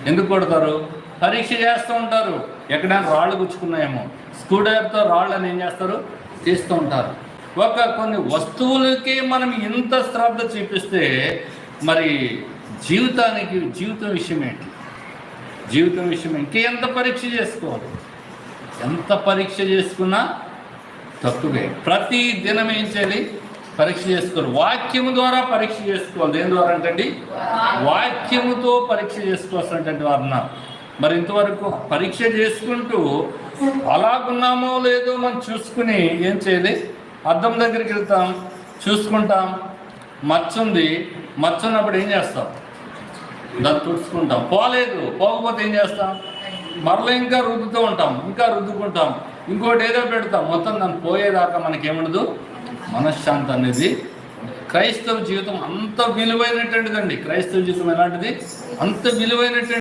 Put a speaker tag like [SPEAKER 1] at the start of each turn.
[SPEAKER 1] ఎందుకు కొడతారు? పరీక్ష చేస్తూ ఉంటారు. ఎక్కడైనా రాళ్ళు గుచ్చుకున్నాయేమో స్క్రూ డ్రైవర్తో రాళ్ళని ఏం చేస్తారు, తీస్తూ ఉంటారు. కొన్ని వస్తువులకి మనం ఇంత శ్రద్ధ చూపిస్తే మరి జీవితం విషయం ఏంటి? జీవితం విషయం ఇంకెంత పరీక్ష చేసుకోవాలి? ఎంత పరీక్ష చేసుకున్నా తక్కువే. ప్రతి దినం ఏం చేయాలి? పరీక్ష చేసుకోవాలి. వాక్యము ద్వారా పరీక్ష చేసుకోవాలి. దేని ద్వారా అంటే వాక్యముతో పరీక్ష చేసుకోవాల్సినటువంటి వారు ఉన్నారు. మరి ఇంతవరకు పరీక్ష చేసుకుంటూ అలాగున్నామో లేదో మనం చూసుకుని ఏం చేయాలి? అద్దం దగ్గరికి వెళ్తాం, చూసుకుంటాం, మచ్చ ఉంది, మచ్చ ఉన్నప్పుడు ఏం చేస్తాం? దాన్ని తుడుచుకుంటాం. పోకపోతే ఏం చేస్తాం? మరలా ఇంకా రుద్దుతూ ఉంటాం, ఇంకా రుద్దుకుంటాం, ఇంకోటి ఏదో పెడతాం. మొత్తం దాన్ని పోయేదాకా మనకేముండదు, మనశ్శాంతి అనేది. క్రైస్తవ జీవితం అంత విలువైనటువంటిదండి. క్రైస్తవ జీవితం ఎలాంటిది? అంత విలువైనటువంటి